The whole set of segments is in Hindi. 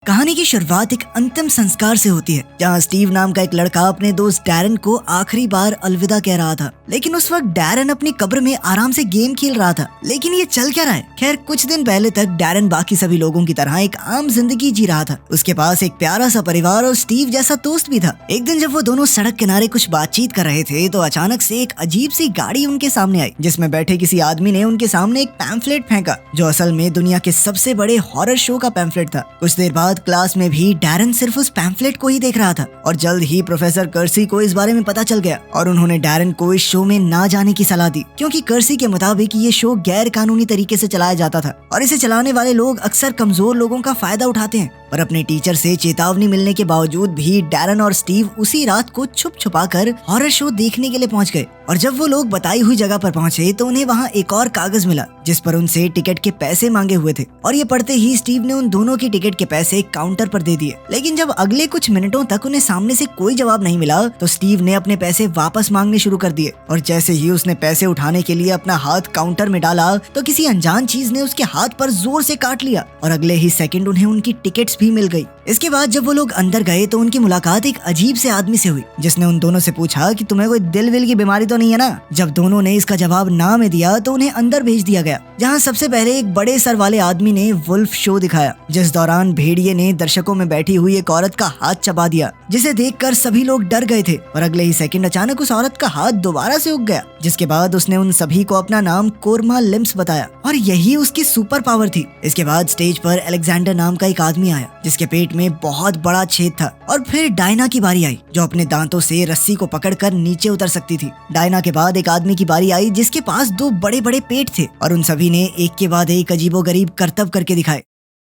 कहानी की शुरुआत एक अंतिम संस्कार से होती है, जहाँ स्टीव नाम का एक लड़का अपने दोस्त डैरन को आखिरी बार अलविदा कह रहा था। लेकिन उस वक्त डैरन अपनी कब्र में आराम से गेम खेल रहा था। लेकिन ये चल क्या रहा है? खैर, कुछ दिन पहले तक डैरन बाकी सभी लोगों की तरह एक आम जिंदगी जी रहा था। उसके पास एक प्यारा सा परिवार और स्टीव जैसा दोस्त भी था। एक दिन जब वो दोनों सड़क किनारे कुछ बातचीत कर रहे थे तो अचानक से एक अजीब सी गाड़ी उनके सामने आई, जिसमें बैठे किसी आदमी ने उनके सामने एक पैम्फलेट फेंका, जो असल में दुनिया के सबसे बड़े हॉरर शो का पैम्फलेट था। कुछ देर बाद क्लास में भी डैरन सिर्फ उस पैम्फलेट को ही देख रहा था और जल्द ही प्रोफेसर कर्सी को इस बारे में पता चल गया और उन्होंने डैरन को इस शो में ना जाने की सलाह दी, क्योंकि कर्सी के मुताबिक ये शो गैर कानूनी तरीके से चलाया जाता था और इसे चलाने वाले लोग अक्सर कमजोर लोगों का फायदा उठाते हैं। पर अपने टीचर से चेतावनी मिलने के बावजूद भी डैरन और स्टीव उसी रात को छुप छुपा कर हॉरर शो देखने के लिए पहुंच गए। और जब वो लोग बताई हुई जगह पर पहुंचे तो उन्हें वहां एक और कागज मिला, जिस पर उनसे टिकट के पैसे मांगे हुए थे। और ये पढ़ते ही स्टीव ने उन दोनों की टिकट के पैसे काउंटर पर दे दिए। लेकिन जब अगले कुछ मिनटों तक उन्हें सामने से कोई जवाब नहीं मिला तो स्टीव ने अपने पैसे वापस मांगने शुरू कर दिए। और जैसे ही उसने पैसे उठाने के लिए अपना हाथ काउंटर में डाला तो किसी अनजान चीज ने उसके हाथ पर जोर से काट लिया और अगले ही सेकंड उन्हें उनकी टिकट्स भी मिल गई। इसके बाद जब वो लोग अंदर गए तो उनकी मुलाकात एक अजीब से आदमी से हुई, जिसने उन दोनों से पूछा कि तुम्हें कोई दिल विल की बीमारी तो नहीं है ना। जब दोनों ने इसका जवाब ना में दिया तो उन्हें अंदर भेज दिया गया, जहाँ सबसे पहले एक बड़े सर वाले आदमी ने वुल्फ शो दिखाया, जिस दौरान भेड़िए ने दर्शकों में बैठी हुई एक औरत का हाथ चबा दिया, जिसे देखकर सभी लोग डर गए थे। और अगले ही सेकंड अचानक उस औरत का हाथ दोबारा से उग गया, जिसके बाद उसने उन सभी को अपना नाम कोरमा लिम्स बताया और यही उसकी सुपर पावर थी। इसके बाद स्टेज पर अलेक्जेंडर नाम का एक आदमी आया, जिसके पेट में बहुत बड़ा छेद था। और फिर डायना की बारी आई, जो अपने दांतों से रस्सी को पकड़कर नीचे उतर सकती थी। डायना के बाद एक आदमी की बारी आई, जिसके पास दो बड़े बड़े पेट थे और उन सभी ने एक के बाद एक अजीबोगरीब करतब करके दिखाए।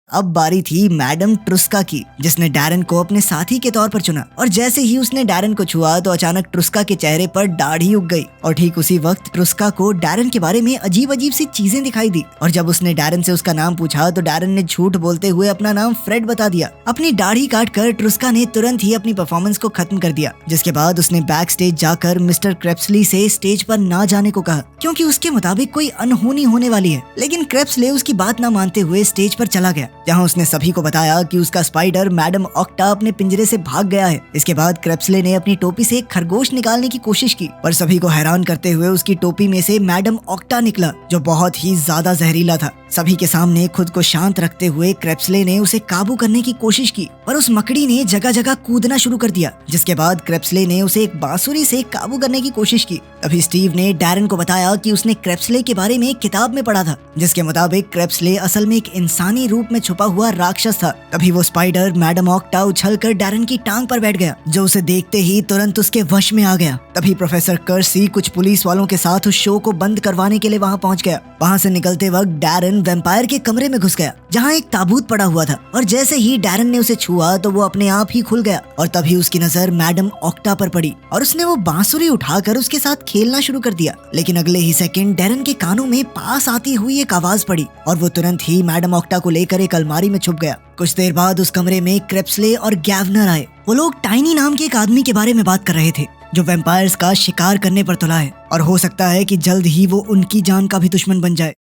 अब बारी थी मैडम ट्रुस्का की, जिसने डैरन को अपने साथी के तौर पर चुना। और जैसे ही उसने डैरन को छुआ तो अचानक ट्रुस्का के चेहरे पर दाढ़ी उग गई और ठीक उसी वक्त ट्रुस्का को डैरन के बारे में अजीब अजीब सी चीजें दिखाई दी। और जब उसने डैरन से उसका नाम पूछा तो डैरन ने झूठ बोलते हुए अपना नाम फ्रेड बता दिया। अपनी दाढ़ी काट कर ट्रुस्का ने तुरंत ही अपनी परफॉर्मेंस को खत्म कर दिया, जिसके बाद उसने बैक स्टेज जाकर मिस्टर क्रेप्सली से स्टेज पर ना जाने को कहा, क्योंकि उसके मुताबिक कोई अनहोनी होने वाली है। लेकिन क्रेप्सले उसकी बात न मानते हुए स्टेज पर चला गया, जहाँ उसने सभी को बताया कि उसका स्पाइडर मैडम ऑक्टा अपने पिंजरे से भाग गया है। इसके बाद क्रेप्सले ने अपनी टोपी से एक खरगोश निकालने की कोशिश की, पर सभी को हैरान करते हुए उसकी टोपी में से मैडम ऑक्टा निकला, जो बहुत ही ज्यादा जहरीला था। सभी के सामने खुद को शांत रखते हुए क्रेप्सले ने उसे काबू करने की कोशिश की, पर उस मकड़ी ने जगह जगह कूदना शुरू कर दिया, जिसके बाद क्रेप्सले ने उसे एक बांसुरी से काबू करने की कोशिश की। तभी स्टीव ने डैरन को बताया कि उसने क्रेप्सले के बारे में एक किताब में पढ़ा था, जिसके मुताबिक क्रेप्सले असल में एक इंसानी रूप में छुपा हुआ राक्षस था। तभी वो स्पाइडर मैडम ऑक्टा उछलकर डैरन की टांग पर बैठ गया, जो उसे देखते ही तुरंत उसके वश में आ गया। तभी प्रोफेसर कर्सी कुछ पुलिस वालों के साथ उस शो को बंद करवाने के लिए वहां पहुंच गया। वहां से निकलते वक्त डैरन वैम्पायर के कमरे में घुस गया, जहां एक ताबूत पड़ा हुआ था। और जैसे ही डैरन ने उसे छुआ तो वो अपने आप ही खुल गया और तभी उसकी नजर मैडम ऑक्टा पर पड़ी और उसने वो बांसुरी उठाकर उसके साथ खेलना शुरू कर दिया। लेकिन अगले ही सेकंड डैरन के कानों में पास आती हुई एक आवाज पड़ी और वो तुरंत ही मैडम ऑक्टा को लेकर एक अलमारी में छुप गया। कुछ देर बाद उस कमरे में क्रेप्सले और गैवनर आए। वो लोग टाइनी नाम के एक आदमी के बारे में बात कर रहे थे, जो वैम्पायर्स का शिकार करने पर तुला है और हो सकता है कि जल्द ही वो उनकी जान का भी दुश्मन बन जाए।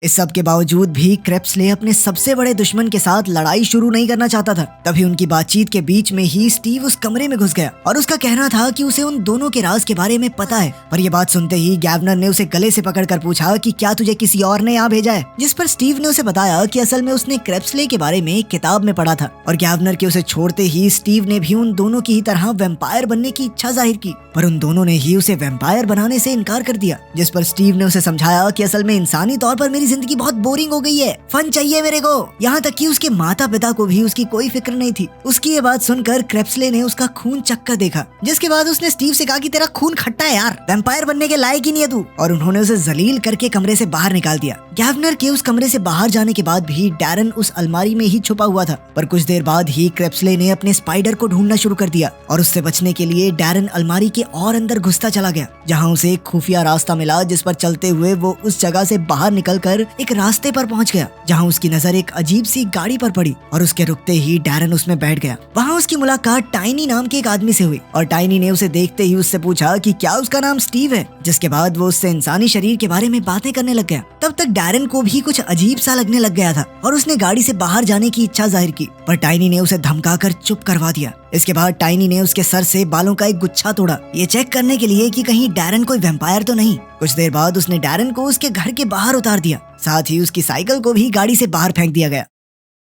इस सब के बावजूद भी क्रेप्सले अपने सबसे बड़े दुश्मन के साथ लड़ाई शुरू नहीं करना चाहता था। तभी उनकी बातचीत के बीच में ही स्टीव उस कमरे में घुस गया और उसका कहना था कि उसे उन दोनों के राज के बारे में पता है। पर यह बात सुनते ही गैवनर ने उसे गले से पकड़कर पूछा कि क्या तुझे किसी और ने यहाँ भेजा है, जिस पर स्टीव ने उसे बताया कि असल में उसने क्रेप्सले के बारे में एक किताब में पढ़ा था। और गैवनर के उसे छोड़ते ही स्टीव ने भी उन दोनों की ही तरह वैम्पायर बनने की इच्छा जाहिर की, पर उन दोनों ने ही उसे वैम्पायर बनाने से इनकार कर दिया। जिस पर स्टीव ने उसे समझाया कि असल में इंसानी तौर पर मेरी जिंदगी बहुत बोरिंग हो गई है, फन चाहिए मेरे को। यहाँ तक कि उसके माता पिता को भी उसकी कोई फिक्र नहीं थी। उसकी ये बात सुनकर क्रेप्सले ने उसका खून चक्कर देखा, जिसके बाद उसने स्टीव से कहा कि तेरा खून खट्टा है यार, वैम्पायर बनने के लायक ही नहीं है तू। और उन्होंने उसे जलील करके कमरे से बाहर निकाल दिया। गैवनर के उस कमरे से बाहर जाने के बाद भी डैरन उस अलमारी में ही छुपा हुआ था। पर कुछ देर बाद ही क्रेप्सले ने अपने स्पाइडर को ढूंढना शुरू कर दिया और उससे बचने के लिए डैरन अलमारी के और अंदर घुसता चला गया, जहाँ उसे एक खुफिया रास्ता मिला, जिस पर चलते हुए वो उस जगह से बाहर निकलकर एक रास्ते पर पहुंच गया, जहां उसकी नजर एक अजीब सी गाड़ी पर पड़ी और उसके रुकते ही डैरन उसमें बैठ गया। वहां उसकी मुलाकात टाइनी नाम के एक आदमी से हुई और टाइनी ने उसे देखते ही उससे पूछा कि क्या उसका नाम स्टीव है, जिसके बाद वो उससे इंसानी शरीर के बारे में बातें करने लग गया। तब तक डैरन को भी कुछ अजीब सा लगने लग गया था और उसने गाड़ी से बाहर जाने की इच्छा जाहिर की, पर टाइनी ने उसे धमकाकर चुप करवा दिया। इसके बाद टाइनी ने उसके सर से बालों का एक गुच्छा तोड़ा, ये चेक करने के लिए कि कहीं डैरन कोई वैम्पायर तो नहीं। कुछ देर बाद उसने डैरन को उसके घर के बाहर उतार दिया, साथ ही उसकी साइकिल को भी गाड़ी से बाहर फेंक दिया गया।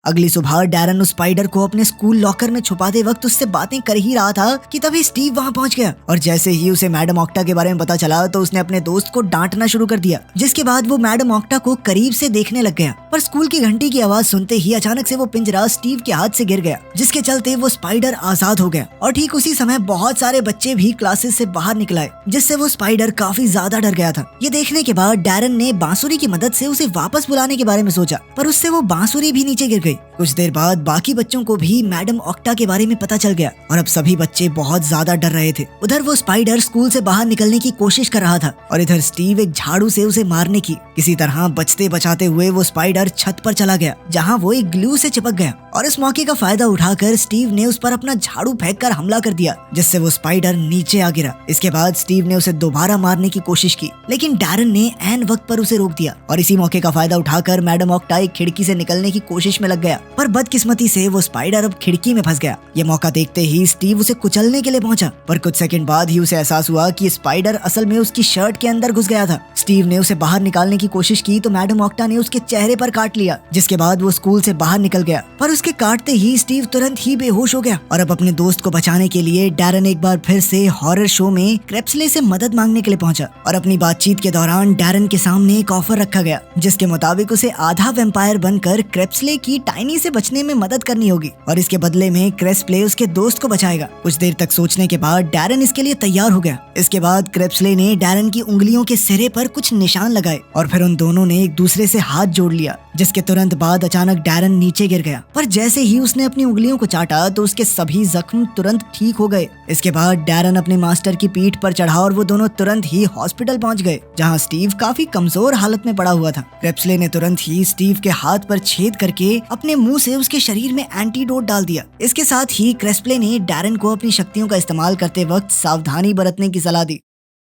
अगली सुबह डैरन उस स्पाइडर को अपने स्कूल लॉकर में छुपाते वक्त उससे बातें कर ही रहा था कि तभी स्टीव वहां पहुंच गया और जैसे ही उसे मैडम ऑक्टा के बारे में पता चला तो उसने अपने दोस्त को डांटना शुरू कर दिया, जिसके बाद वो मैडम ऑक्टा को करीब से देखने लग गया। पर स्कूल की घंटी की आवाज सुनते ही अचानक से वो पिंजरा स्टीव के हाथ से गिर गया, जिसके चलते वो स्पाइडर आजाद हो गया। और ठीक उसी समय बहुत सारे बच्चे भी क्लासेस से बाहर निकल आए, जिससे वो स्पाइडर काफी ज्यादा डर गया था। ये देखने के बाद डैरन ने बांसुरी की मदद से उसे वापस बुलाने के बारे में सोचा, पर उससे वो बांसुरी भी नीचे गिर गई। कुछ देर बाद बाकी बच्चों को भी मैडम ऑक्टा के बारे में पता चल गया और अब सभी बच्चे बहुत ज्यादा डर रहे थे। उधर वो स्पाइडर स्कूल से बाहर निकलने की कोशिश कर रहा था और इधर स्टीव एक झाड़ू से उसे मारने की किसी तरह बचते बचाते हुए वो स्पाइडर छत पर चला गया, जहां वो एक ग्लू से चिपक गया। और इस मौके का फायदा उठाकर स्टीव ने उस पर अपना झाड़ू फेंककर हमला कर दिया, जिससे वो स्पाइडर नीचे आ गिरा। इसके बाद स्टीव ने उसे दोबारा मारने की कोशिश की, लेकिन डैरन ने ऐन वक्त पर उसे रोक दिया और इसी मौके का फायदा उठाकर मैडम ऑक्टा एक खिड़की से निकलने की कोशिश में लग गया, पर बदकिस्मती से वो स्पाइडर अब खिड़की में फंस गया। ये मौका देखते ही स्टीव उसे कुचलने के लिए पहुंचा, पर कुछ सेकंड बाद ही उसे एहसास हुआ कि स्पाइडर असल में उसकी शर्ट के अंदर घुस गया था। स्टीव ने उसे बाहर निकालने की कोशिश की तो मैडम ऑक्टा ने उसके चेहरे पर काट लिया, जिसके बाद वो स्कूल से बाहर निकल गया। पर उसके काटते ही स्टीव तुरंत ही बेहोश हो गया और अब अपने दोस्त को बचाने के लिए डैरन एक बार फिर से हॉरर शो में क्रेप्सले से मदद मांगने के लिए पहुंचा। और अपनी बातचीत के दौरान डैरन के सामने एक ऑफर रखा गया, जिसके मुताबिक उसे आधा वैम्पायर बनकर क्रेप्सले की टाइनी से बचने में मदद करनी होगी और इसके बदले में क्रेप्सले उसके दोस्त को बचाएगा। कुछ देर तक सोचने के बाद डैरन इसके लिए तैयार हो गया। इसके बाद क्रेप्सले ने डैरन की उंगलियों के सिरे पर कुछ निशान लगाए और फिर उन दोनों ने एक दूसरे से हाथ जोड़ लिया, जिसके तुरंत बाद अचानक डैरन नीचे गिर गया। पर जैसे ही उसने अपनी उंगलियों को चाटा तो उसके सभी जख्म तुरंत ठीक हो गए। इसके बाद डैरन अपने मास्टर की पीठ पर चढ़ा और वो दोनों तुरंत ही हॉस्पिटल पहुंच गए, जहां स्टीव काफी कमजोर हालत में पड़ा हुआ था। क्रेप्सले ने तुरंत ही स्टीव के हाथ पर छेद करके अपने मुंह से उसके शरीर में एंटीडोट डाल दिया। इसके साथ ही क्रेप्सले ने डैरन को अपनी शक्तियों का इस्तेमाल करते वक्त सावधानी बरतने की सलाह दी।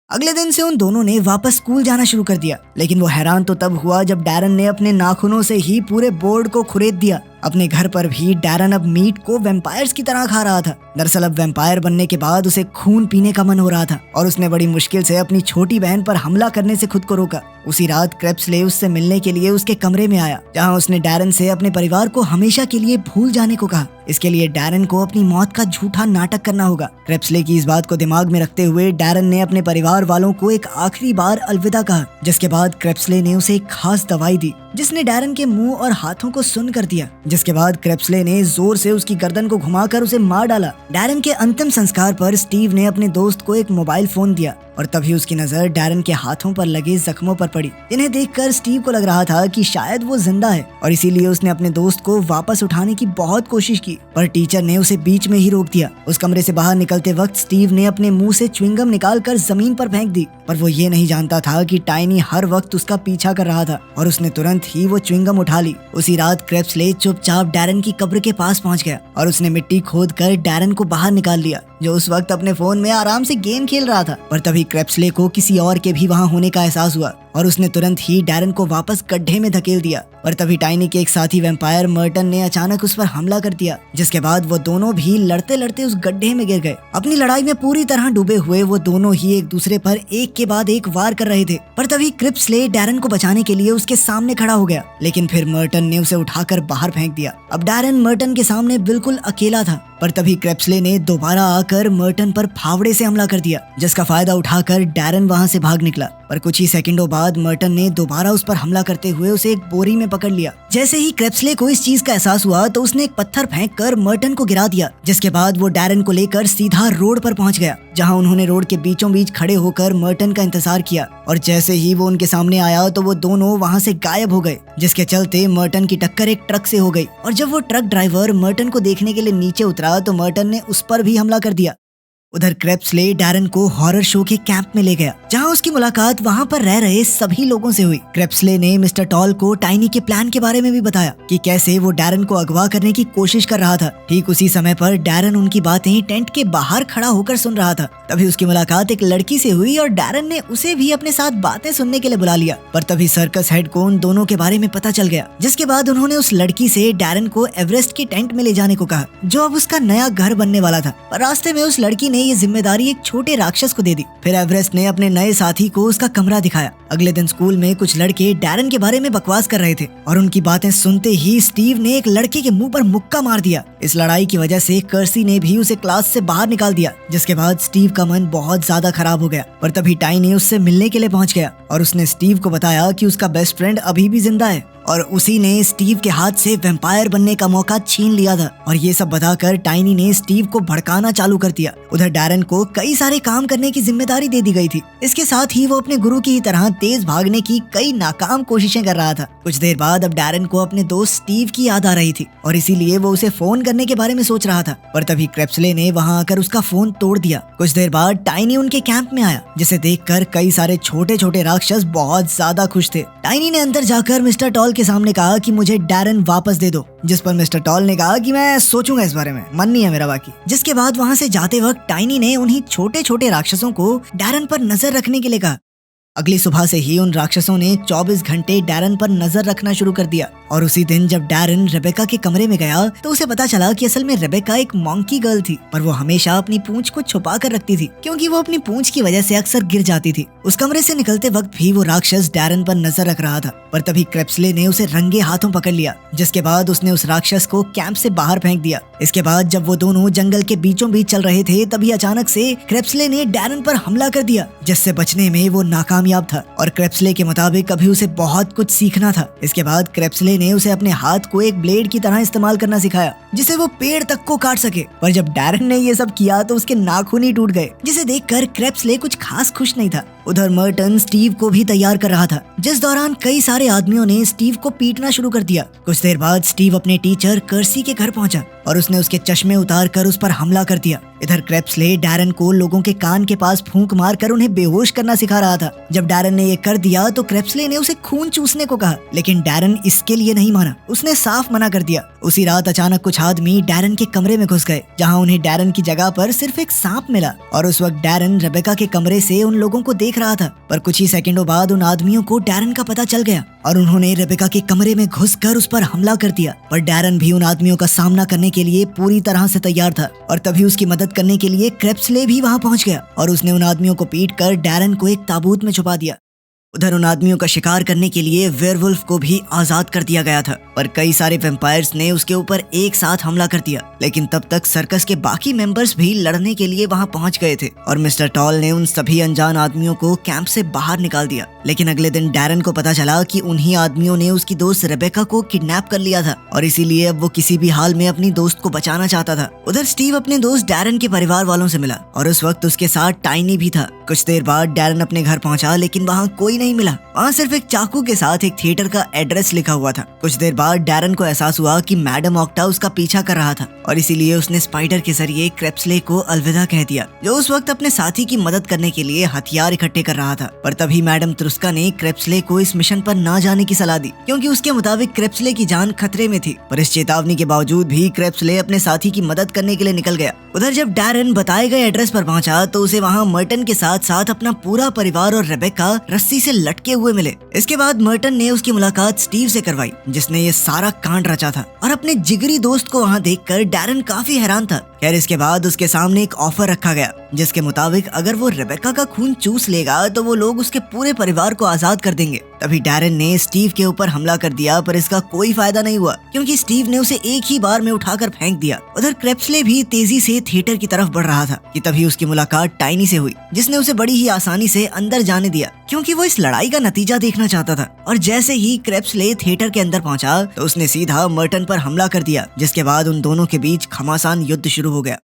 अगले दिन से उन दोनों ने वापस स्कूल जाना शुरू कर दिया, लेकिन वो हैरान तो तब हुआ जब डैरन ने अपने नाखूनों से ही पूरे बोर्ड को खुरेद दिया। अपने घर पर भी डैरन अब मीट को वैम्पायर्स की तरह खा रहा था। दरअसल अब वैम्पायर बनने के बाद उसे खून पीने का मन हो रहा था और उसने बड़ी मुश्किल से अपनी छोटी बहन पर हमला करने से खुद को रोका। उसी रात क्रेप्सले उससे मिलने के लिए उसके कमरे में आया, जहां उसने डैरन से अपने परिवार को हमेशा के लिए भूल जाने को कहा। इसके लिए डैरन को अपनी मौत का झूठा नाटक करना होगा। क्रेप्सले की इस बात को दिमाग में रखते हुए डैरन ने अपने परिवार वालों को एक आखिरी बार अलविदा कहा, जिसके बाद क्रेप्सले ने उसे एक खास दवाई दी, जिसने डैरन के मुंह और हाथों को सुन्न कर दिया। जिसके बाद क्रेप्सले ने जोर से उसकी गर्दन को घुमाकर उसे मार डाला। डैरन के अंतिम संस्कार पर स्टीव ने अपने दोस्त को एक मोबाइल फोन दिया और तभी उसकी नजर डैरन के हाथों पर लगे जख्मों पर पड़ी। इन्हें देखकर स्टीव को लग रहा था कि शायद वो जिंदा है और इसीलिए उसने अपने दोस्त को वापस उठाने की बहुत कोशिश की, पर टीचर ने उसे बीच में ही रोक दिया। उस कमरे से बाहर निकलते वक्त स्टीव ने अपने मुंह से च्युइंगम निकालकर जमीन पर फेंक दी, पर वो ये नहीं जानता था कि टाइनी हर वक्त उसका पीछा कर रहा था और उसने तुरंत ही वो च्युइंगम उठा ली। उसी रात क्रेप्सले चुपचाप डैरन की कब्र के पास पहुंच गया और उसने मिट्टी खोद कर डैरन को बाहर निकाल लिया, जो उस वक्त अपने फोन में आराम से गेम खेल रहा था। पर तभी क्रेप्सले को किसी और के भी वहां होने का एहसास हुआ और उसने तुरंत ही डैरन को वापस गड्ढे में धकेल दिया। पर तभी टाइनी के एक साथी वैम्पायर मर्टन ने अचानक उस पर हमला कर दिया, जिसके बाद वो दोनों भी लड़ते लड़ते उस गड्ढे में गिर गए। अपनी लड़ाई में पूरी तरह डूबे हुए वो दोनों ही एक दूसरे पर एक के बाद एक वार कर रहे थे। पर तभी क्रेप्सले डैरन को बचाने के लिए उसके सामने खड़ा हो गया, लेकिन फिर मर्टन ने उसे उठाकर बाहर फेंक दिया। अब डैरन मर्टन के सामने बिल्कुल अकेला था। पर तभी क्रेप्सले ने दोबारा आकर मर्टन पर फावड़े से हमला कर दिया, जिसका फायदा उठाकर डैरन वहां से भाग निकला। पर कुछ ही सेकंडों बाद मर्टन ने दोबारा उस पर हमला करते हुए उसे एक बोरी में पकड़ लिया। जैसे ही क्रेप्सले को इस चीज का एहसास हुआ तो उसने एक पत्थर फेंककर मर्टन को गिरा दिया, जिसके बाद वो डैरन को लेकर सीधा रोड पर पहुंच गया, जहां उन्होंने रोड के बीचों बीच खड़े होकर मर्टन का इंतजार किया। और जैसे ही वो उनके सामने आया तो वो दोनों वहां से गायब हो गए, जिसके चलते मर्टन की टक्कर एक ट्रक से हो गई। और जब वो ट्रक ड्राइवर मर्टन को देखने के लिए नीचे उतरा तो मर्टन ने उस पर भी हमला कर दिया। उधर क्रेप्सले डैरन को हॉरर शो के कैंप में ले गया, जहां उसकी मुलाकात वहां पर रह रहे सभी लोगों से हुई। क्रेप्सले ने मिस्टर टॉल को टाइनी के प्लान के बारे में भी बताया कि कैसे वो डैरन को अगवा करने की कोशिश कर रहा था। ठीक उसी समय पर डैरन उनकी बातें टेंट के बाहर खड़ा होकर सुन रहा था। तभी उसकी मुलाकात एक लड़की से हुई और डैरन ने उसे भी अपने साथ बातें सुनने के लिए बुला लिया। पर तभी सर्कस हेड को उन दोनों के बारे में पता चल गया, जिसके बाद उन्होंने उस लड़की से डैरन को एवरेस्ट के टेंट में ले जाने को कहा, जो अब उसका नया घर बनने वाला था। पर रास्ते में उस लड़की ने ये जिम्मेदारी एक छोटे राक्षस को दे दी। फिर एवरेस्ट ने अपने नए साथी को उसका कमरा दिखाया। अगले दिन स्कूल में कुछ लड़के डैरन के बारे में बकवास कर रहे थे और उनकी बातें सुनते ही स्टीव ने एक लड़के के मुंह पर मुक्का मार दिया। इस लड़ाई की वजह से कर्सी ने भी उसे क्लास से बाहर निकाल दिया, जिसके बाद स्टीव का मन बहुत ज्यादा खराब हो गया। पर तभी टाइनी उससे मिलने के लिए पहुंच गया और उसने स्टीव को बताया कि उसका बेस्ट फ्रेंड अभी भी जिंदा है और उसी ने स्टीव के हाथ से वैम्पायर बनने का मौका छीन लिया था। और ये सब बताकर टाइनी ने स्टीव को भड़काना चालू कर दिया। उधर डैरन को कई सारे काम करने की जिम्मेदारी दे दी गई थी। इसके साथ ही वो अपने गुरु की तरह तेज भागने की कई नाकाम कोशिशें कर रहा था। कुछ देर बाद अब डैरन को अपने दोस्त स्टीव की याद आ रही थी और इसीलिए वो उसे फोन करने के बारे में सोच रहा था। पर तभी क्रेप्सले ने वहाँ आकर उसका फोन तोड़ दिया। कुछ देर बाद टाइनी उनके कैंप में आया, जिसे देखकर कई सारे छोटे छोटे राक्षस बहुत ज्यादा खुश थे। टाइनी ने अंदर जाकर मिस्टर टॉल के सामने कहा कि मुझे डैरन वापस दे दो, जिस पर मिस्टर टॉल ने कहा कि मैं सोचूंगा इस बारे में, मन नहीं है मेरा बाकी। जिसके बाद वहाँ से जाते वक्त टाइनी ने उन्हीं छोटे छोटे राक्षसों को डैरन पर नजर रखने के लिए कहा। अगली सुबह से ही उन राक्षसों ने 24 घंटे डैरन पर नजर रखना शुरू कर दिया। और उसी दिन जब डैरन रेबेका के कमरे में गया तो उसे पता चला कि असल में रेबेका एक मॉन्की गर्ल थी, पर वो हमेशा अपनी पूंछ को छुपा कर रखती थी, क्योंकि वो अपनी पूंछ की वजह से अक्सर गिर जाती थी। उस कमरे से निकलते वक्त भी वो राक्षस डैरन पर नजर रख रहा था। पर तभी क्रेप्सले ने उसे रंगे हाथों पकड़ लिया, जिसके बाद उसने उस राक्षस को कैंप से बाहर फेंक दिया। इसके बाद जब वो दोनों जंगल के बीचों बीच चल रहे थे, तभी अचानक से क्रेप्सले ने डैरन पर हमला कर दिया, जिससे बचने में वो नाकामयाब था। और क्रेप्सले के मुताबिक अभी उसे बहुत कुछ सीखना था। इसके बाद क्रेप्सले ने उसे अपने हाथ को एक ब्लेड की तरह इस्तेमाल करना सिखाया, जिसे वो पेड़ तक को काट सके। पर जब डैरन ने ये सब किया तो उसके नाखून ही टूट गए, जिसे देखकर क्रेप्सले कुछ खास खुश नहीं था। उधर मर्टन स्टीव को भी तैयार कर रहा था, जिस दौरान कई सारे आदमियों ने स्टीव को पीटना शुरू कर दिया। कुछ देर बाद स्टीव अपने टीचर कर्सी के घर पहुंचा और उसने उसके चश्मे उतार कर उस पर हमला कर दिया। इधर क्रेप्सले डैरन को लोगों के कान के पास फूंक मारकर उन्हें बेहोश करना सिखा रहा था। जब डैरन ने ये कर दिया तो क्रेप्सले ने उसे खून चूसने को कहा, लेकिन डैरन इसके लिए नहीं माना, उसने साफ मना कर दिया। उसी रात अचानक कुछ आदमी डैरन के कमरे में घुस गए, जहां उन्हें डैरन की जगह पर सिर्फ एक सांप मिला। और उस वक्त डैरन रेबेका के कमरे से उन लोगों को देख रहा था। पर कुछ ही सेकंडों बाद उन आदमियों को डैरन का पता चल गया और उन्होंने रेबेका के कमरे में घुसकर उस पर हमला कर दिया। पर डैरन भी उन आदमियों का सामना करने के लिए पूरी तरह से तैयार था और तभी उसकी मदद करने के लिए क्रेप्सले भी वहां पहुंच गया और उसने उन आदमियों को पीटकर डैरन को एक ताबूत में छुपा दिया। उधर उन आदमियों का शिकार करने के लिए वेयरवुल्फ को भी आजाद कर दिया गया था, पर कई सारे वैम्पायर्स ने उसके ऊपर एक साथ हमला कर दिया। लेकिन तब तक सर्कस के बाकी मेंबर्स भी लड़ने के लिए वहां पहुंच गए थे और मिस्टर टॉल ने उन सभी अनजान आदमियों को कैंप से बाहर निकाल दिया। लेकिन अगले दिन डैरन को पता चला कि उन्हीं आदमियों ने उसकी दोस्त रेबेका को किडनैप कर लिया था और इसीलिए अब वो किसी भी हाल में अपनी दोस्त को बचाना चाहता था। उधर स्टीव अपने दोस्त डैरन के परिवार वालों से मिला और उस वक्त उसके साथ टाइनी भी था। कुछ देर बाद डैरन अपने घर पहुंचा, लेकिन वहाँ कोई नहीं मिला। वहाँ सिर्फ एक चाकू के साथ एक थिएटर का एड्रेस लिखा हुआ था। कुछ देर बाद डैरन को एहसास हुआ कि मैडम ऑक्टा उसका पीछा कर रहा था और इसीलिए उसने स्पाइडर के जरिए क्रेप्सले को अलविदा कह दिया, जो उस वक्त अपने साथी की मदद करने के लिए हथियार इकट्ठे कर रहा था। पर तभी मैडम त्रुस्का ने क्रेप्सले को इस मिशन पर ना जाने की सलाह दी, क्योंकि उसके मुताबिक क्रेप्सले की जान खतरे में थी। पर इस चेतावनी के बावजूद भी क्रेप्सले अपने साथी की मदद करने के लिए निकल गया। उधर जब डैरन बताए गए एड्रेस पर पहुंचा तो उसे वहाँ मर्टन के साथ साथ अपना पूरा परिवार और रेबेका रस्सी से लटके हुए मिले। इसके बाद मर्टन ने उसकी मुलाकात स्टीव से करवाई, जिसने ये सारा कांड रचा था। और अपने जिगरी दोस्त को वहाँ देखकर डैरन काफी हैरान था। खैर इसके बाद उसके सामने एक ऑफर रखा गया, जिसके मुताबिक अगर वो रेबेका का खून चूस लेगा तो वो लोग उसके पूरे परिवार को आजाद कर देंगे। तभी डैरन ने स्टीव के ऊपर हमला कर दिया, पर इसका कोई फायदा नहीं हुआ, क्योंकि स्टीव ने उसे एक ही बार में उठाकर फेंक दिया। उधर क्रेप्सले भी तेजी से थिएटर की तरफ बढ़ रहा था कि तभी उसकी मुलाकात टाइनी से हुई, जिसने उसे बड़ी ही आसानी से अंदर जाने दिया, क्योंकि वो इस लड़ाई का नतीजा देखना चाहता था। और जैसे ही क्रेप्सले थिएटर के अंदर पहुंचा तो उसने सीधा मर्टन पर हमला कर दिया, जिसके बाद उन दोनों के बीच घमासान युद्ध शुरू हो गया।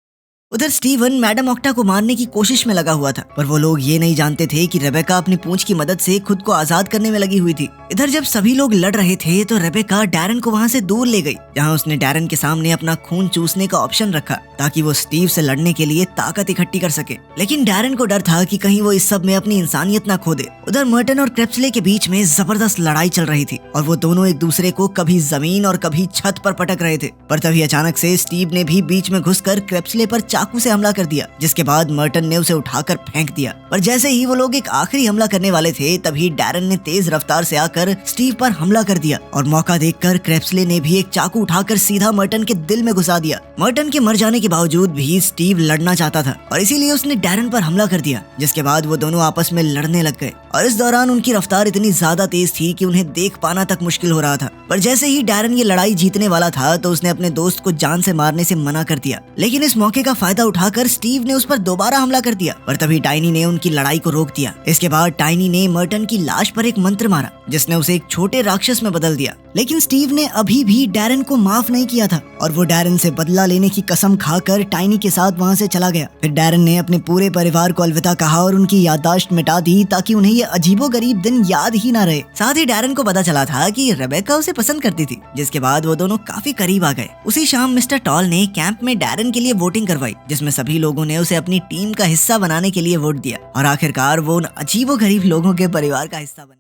उधर स्टीवन मैडम ऑक्टा को मारने की कोशिश में लगा हुआ था, पर वो लोग ये नहीं जानते थे कि रेबेका अपनी पूंछ की मदद से खुद को आजाद करने में लगी हुई थी। इधर जब सभी लोग लड़ रहे थे तो रेबेका डैरन को वहाँ से दूर ले गई, जहाँ उसने डैरन के सामने अपना खून चूसने का ऑप्शन रखा ताकि वो स्टीव से लड़ने के लिए ताकत इकट्ठी कर सके। लेकिन डैरन को डर था कि कहीं वो इस सब में अपनी इंसानियत ना खो दे। उधर मर्टन और क्रेप्सले के बीच में जबरदस्त लड़ाई चल रही थी और वो दोनों एक दूसरे को कभी जमीन और कभी छत पर पटक रहे थे। पर तभी अचानक से स्टीव ने भी बीच में घुसकर क्रेप्सले पर चाकू से हमला कर दिया, जिसके बाद मर्टन ने उसे उठाकर फेंक दिया। पर जैसे ही वो लोग एक आखिरी हमला करने वाले थे तभी डैरन ने तेज रफ्तार से आकर स्टीव पर हमला कर दिया और मौका देखकर क्रेप्सले ने भी एक चाकू उठाकर सीधा मर्टन के दिल में घुसा दिया। मर्टन के मर जाने के बावजूद भी स्टीव लड़ना चाहता था और इसीलिए उसने डैरन पर हमला कर दिया, जिसके बाद वो दोनों आपस में लड़ने लग गए और इस दौरान उनकी रफ्तार इतनी ज्यादा तेज थी कि उन्हें देख पाना तक मुश्किल हो रहा था। पर जैसे ही डैरन ये लड़ाई जीतने वाला था तो उसने अपने दोस्त को जान से मारने से मना कर दिया, लेकिन इस मौके का फायदा उठाकर स्टीव ने उस पर दोबारा हमला कर दिया। पर तभी टाइनी ने उनकी लड़ाई को रोक दिया। इसके बाद टाइनी ने मर्टन की लाश पर एक मंत्र मारा जिसने उसे एक छोटे राक्षस में बदल दिया, लेकिन स्टीव ने अभी भी डैरन को माफ नहीं किया था और वो डैरन से बदला लेने की कसम खाकर टाइनी के साथ वहाँ से चला गया। फिर डैरन ने अपने पूरे परिवार को अलविदा कहा और उनकी याददाश्त मिटा दी ताकि उन्हें ये अजीबोगरीब दिन याद ही ना रहे। साथ ही डैरन को पता चला था कि रेबेका उसे पसंद करती थी, जिसके बाद वो दोनों काफी करीब आ गए। उसी शाम मिस्टर टॉल ने कैंप में डैरन के लिए वोटिंग करवाई, जिसमें सभी लोगों ने उसे अपनी टीम का हिस्सा बनाने के लिए वोट दिया और आखिरकार वो उन अजीबोगरीब लोगों के परिवार का हिस्सा बना।